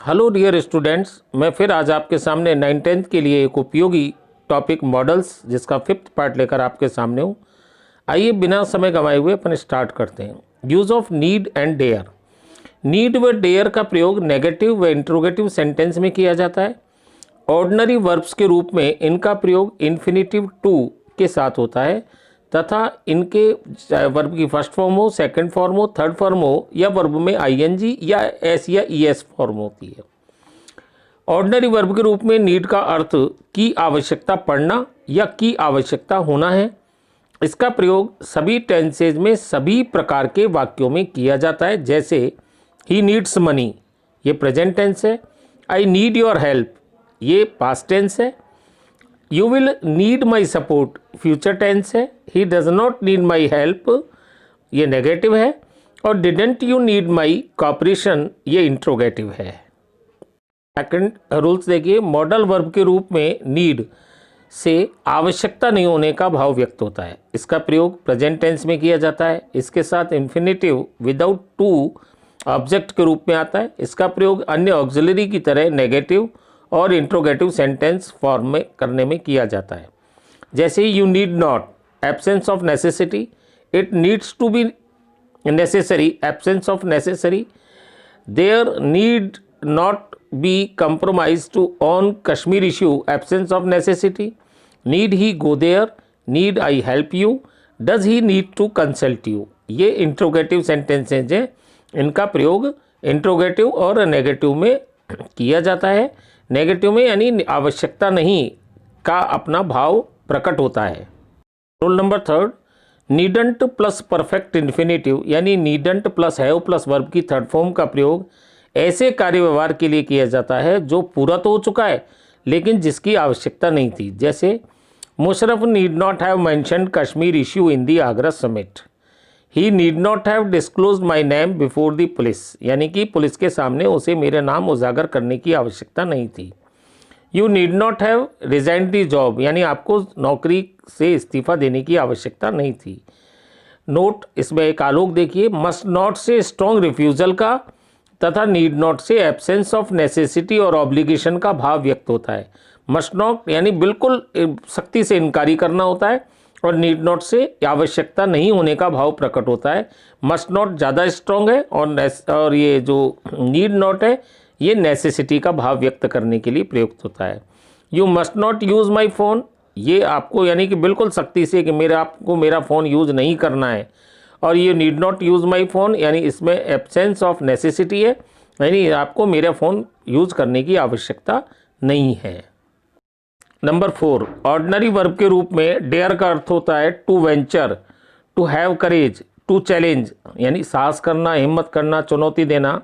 Hello dear students, मैं फिर आज आपके सामने 9th के लिए एक उपयोगी टॉपिक मॉडल्स जिसका 5th पार्ट लेकर आपके सामने हूँ। आइए बिना समय गंवाए हुए अपन स्टार्ट करते हैं। Use of need and dare. Need व डेयर का प्रयोग नेगेटिव व इंट्रोगेटिव सेंटेंस में किया जाता है। ऑर्डिनरी वर्ब्स के रूप में इनका प्रयोग इन्फिनेटिव टू के साथ होता है तथा इनके चाहे वर्ब की फर्स्ट फॉर्म हो, सेकंड फॉर्म हो, थर्ड फॉर्म हो या वर्ब में आईएनजी या एस या ईएस फॉर्म होती है। ऑर्डिनरी वर्ब के रूप में नीड का अर्थ की आवश्यकता पड़ना या की आवश्यकता होना है। इसका प्रयोग सभी टेंसेज में सभी प्रकार के वाक्यों में किया जाता है। जैसे ही नीड्स मनी, ये प्रेजेंट टेंस है। आई नीड योर हेल्प, ये पास्ट टेंस है। You will need my support, future tense है। He does not need my help, ये नेगेटिव है। और didn't you need my cooperation, ये इंट्रोगेटिव है। सेकंड रूल्स देखिए। मॉडल वर्ब के रूप में नीड से आवश्यकता नहीं होने का भाव व्यक्त होता है। इसका प्रयोग प्रेजेंट टेंस में किया जाता है। इसके साथ इन्फिनेटिव विदाउट टू ऑब्जेक्ट के रूप में आता है। इसका प्रयोग अन्य ऑक्सिलरी की तरह नेगेटिव और इंट्रोगेटिव सेंटेंस फॉर्म में करने में किया जाता है। जैसे you need not, absence of necessity. It needs to be necessary, absence of necessary. There need not be compromise to on Kashmir issue, absence of necessity. Need he go there, need I help you, does he need to consult you, ये interrogative sentences हैं। इनका प्रयोग interrogative और negative में किया जाता है। Negative में यानी आवश्यकता नहीं का अपना भाव प्रकट होता है। Rule number third, needn't plus perfect infinitive यानी needn't plus have plus verb की थर्ड फॉर्म का प्रयोग ऐसे कार्य व्यवहार के लिए किया जाता है जो पूरा तो हो चुका है लेकिन जिसकी आवश्यकता नहीं थी। जैसे Musharraf need not have mentioned Kashmir issue in the Agra summit. He need not have disclose my name before the police, यानी कि पुलिस के सामने उसे मेरे नाम उजागर करने की आवश्यकता नहीं थी। You need not have resign the job, यानी आपको नौकरी से इस्तीफा देने की आवश्यकता नहीं थी। नोट, इसमें एक आलोक देखिए। मस्ट नॉट से स्ट्रॉन्ग रिफ्यूज़ल का तथा नीड नॉट से एब्सेंस ऑफ नेसेसिटी और ऑब्लिगेशन का भाव व्यक्त होता है। मस्ट नॉट यानी बिल्कुल सख्ती से इनकारी करना होता है और नीड नॉट से आवश्यकता नहीं होने का भाव प्रकट होता है। मस्ट नॉट ज़्यादा स्ट्रॉन्ग है और ये जो नीड नॉट है ये नेसेसिटी का भाव व्यक्त करने के लिए प्रयुक्त होता है। You must not use my phone, ये आपको यानी कि बिल्कुल सख्ती से कि आपको मेरा फ़ोन यूज़ नहीं करना है। और ये need not use my phone यानी इसमें एब्सेंस ऑफ नेसेसिटी है, यानी आपको मेरा फ़ोन यूज़ करने की आवश्यकता नहीं है। नंबर 4, ऑर्डिनरी वर्ब के रूप में डेयर का अर्थ होता है to venture, to have courage, to challenge, यानी साहस करना, हिम्मत करना, चुनौती देना।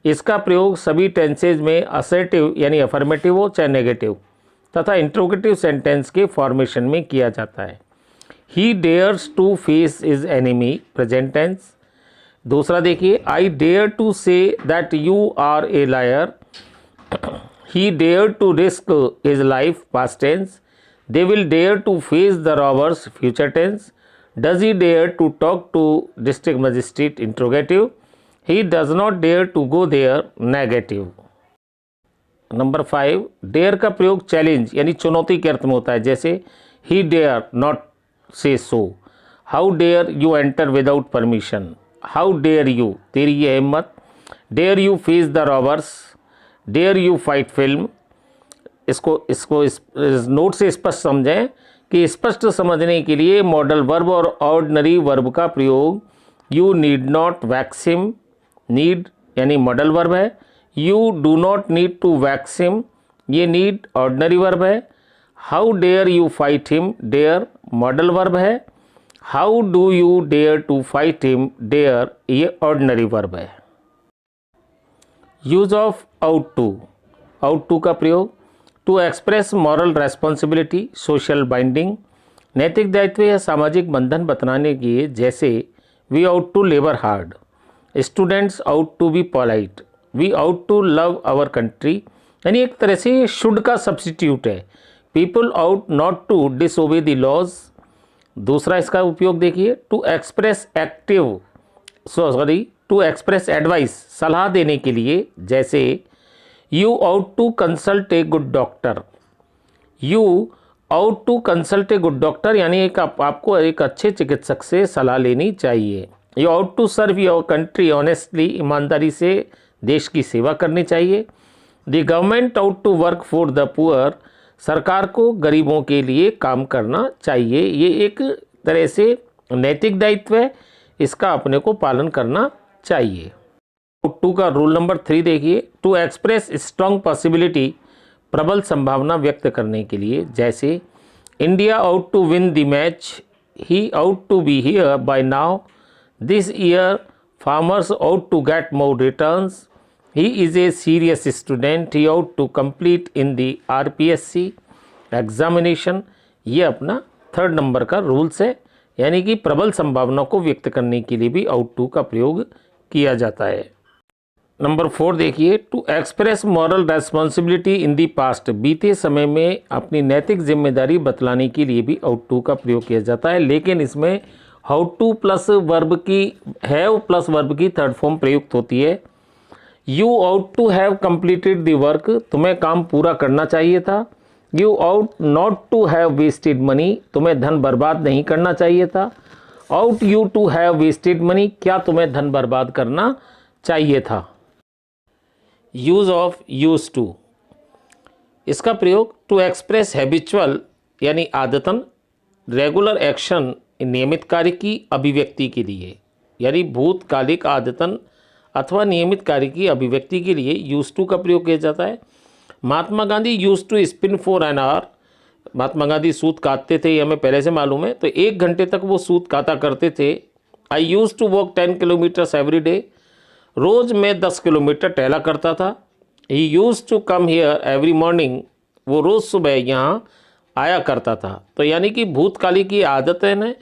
इसका प्रयोग सभी टेंसेज में असर्टिव यानी अफर्मेटिव हो चाहे नेगेटिव तथा इंट्रोगेटिव सेंटेंस के फॉर्मेशन में किया जाता है। He dares to face his enemy, present tense. दूसरा देखिए, I dare to say that you are a liar. He dared to risk his life, past tense. They will dare to face the robbers, future tense. Does he dare to talk to district magistrate, interrogative. He does not dare to go there, negative. Number 5, dare का प्रयोग challenge यानी चुनौती के अर्थ में होता है। जैसे he dare not say so. How dare you enter without permission. How dare you, तेरी ये हिम्मत। Dare you face the robbers. Dare you fight film. इसको इस नोट से स्पष्ट समझें कि स्पष्ट समझने के लिए मॉडल वर्ब और ऑर्डिनरी वर्ब का प्रयोग you need not vex him, need यानी मॉडल वर्ब है। You do not need to vex him, ये नीड ऑर्डिनरी वर्ब है। How dare you fight him, dare modal verb है। How do you dare to fight him, dare ये ordinary verb है। Use of ought to का प्रयोग to express moral responsibility, social binding, नैतिक दायित्व या सामाजिक बंधन बताने के लिए। जैसे we ought to labour hard, students ought to be polite, we ought to love our country, यानी एक तरह से शुड का सब्सिट्यूट है। People ought not to disobey the laws. दूसरा इसका उपयोग देखिए, to express to express advice, सलाह देने के लिए। जैसे you ought to consult a good doctor. You ought to consult a good doctor यानी आपको एक अच्छे चिकित्सक से सलाह लेनी चाहिए। You ought to serve your country honestly, ईमानदारी से देश की सेवा करनी चाहिए। The government ought to work for the poor, सरकार को गरीबों के लिए काम करना चाहिए। ये एक तरह से नैतिक दायित्व है, इसका अपने को पालन करना चाहिए। टू का रूल नंबर 3 देखिए, टू एक्सप्रेस स्ट्रॉन्ग पॉसिबिलिटी, प्रबल संभावना व्यक्त करने के लिए, जैसे India ought to win the match, he ought to be here by now, this year farmers ought to get more returns, he is a serious student, he ought to complete in the RPSC examination. ये अपना 3rd number का rules है, यानी कि प्रबल संभावना को व्यक्त करने के लिए भी आउट टू का प्रयोग किया जाता है। नंबर 4 देखिए, to express moral responsibility in the past, बीते समय में अपनी नैतिक जिम्मेदारी बतलाने के लिए भी आउट टू का प्रयोग किया जाता है, लेकिन इसमें हाउ टू प्लस वर्ब की हैव प्लस वर्ब की 3rd फॉर्म प्रयुक्त होती है। You ought to have completed the work, तुम्हें काम पूरा करना चाहिए था। You ought not to have wasted money, तुम्हें धन बर्बाद नहीं करना चाहिए था। Ought you to have wasted money, क्या तुम्हें धन बर्बाद करना चाहिए था। यूज ऑफ यूज टू, इसका प्रयोग टू एक्सप्रेस हैबिचुअल यानी आदतन, रेगुलर एक्शन नियमित कार्य की अभिव्यक्ति के लिए, यानी भूतकालिक आदतन अथवा नियमित कार्य की अभिव्यक्ति के लिए यूज टू का प्रयोग किया जाता है। Mahatma Gandhi used to spin for an hour, Mahatma Gandhi सूत काटते थे, ये हमें पहले से मालूम है, तो 1 घंटे तक वो सूत काटा करते थे। I used to walk 10 kilometres every day, रोज़ मैं 10 किलोमीटर टहला करता था। He used to come here every morning, वो रोज़ सुबह यहाँ आया करता था। तो यानी कि भूतकाली की आदतें हैं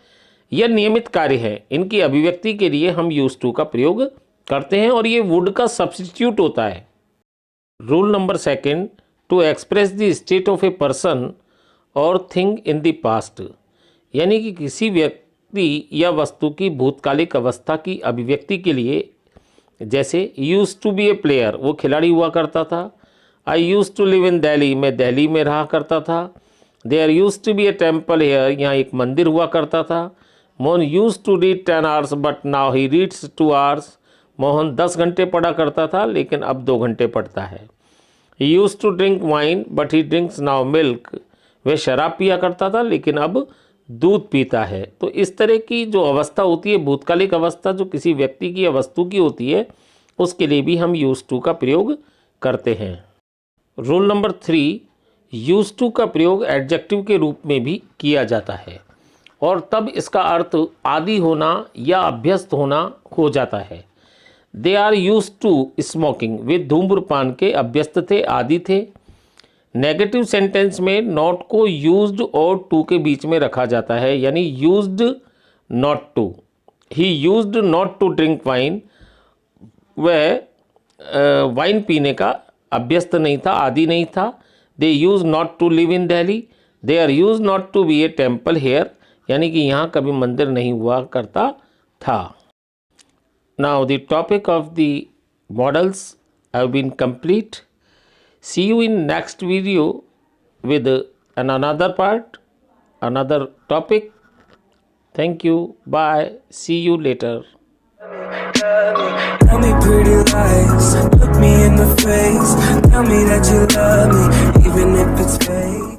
यह नियमित कार्य है, इनकी अभिव्यक्ति के लिए हम यूज टू का प्रयोग करते हैं और ये वुड का सब्स्टिट्यूट होता है। Rule number 2, to express the state of a person और थिंग इन द पास्ट, यानी कि किसी व्यक्ति या वस्तु की भूतकालिक अवस्था की अभिव्यक्ति के लिए, जैसे used to be a player, वो खिलाड़ी हुआ करता था। I used to live in Delhi, मैं दिल्ली में रहा करता था। There used to be a temple here, यहाँ एक मंदिर हुआ करता था। Mohan used to read 10 hours but now he reads 2 hours, Mohan 10 घंटे पढ़ा करता था लेकिन अब 2 घंटे पढ़ता है। He used to drink wine but he drinks now milk, वह शराब पिया करता था लेकिन अब दूध पीता है। तो इस तरह की जो अवस्था होती है, भूतकालिक अवस्था जो किसी व्यक्ति की या वस्तु की होती है, उसके लिए भी हम यूज टू का प्रयोग करते हैं। रूल नंबर 3, यूज टू का प्रयोग एडजेक्टिव के रूप में भी किया जाता है और तब इसका अर्थ आदी होना या अभ्यस्त होना हो जाता है। They are used to smoking, वे धूम्रपान के अभ्यस्त थे, आदी थे। नेगेटिव सेंटेंस में नॉट को यूज्ड और टू के बीच में रखा जाता है, यानी used not to. He used not to drink wine, वह वाइन पीने का अभ्यस्त नहीं था, आदी नहीं था। They used not to live in Delhi, they are used not to be a temple here, यानी कि यहाँ कभी मंदिर नहीं हुआ करता था। Now the topic of the models have been complete. See you in next video with another part, another topic. Thank you. Bye. See you later. Tell me pretty lies, look me in the face, tell me that you love me, even if it's fake.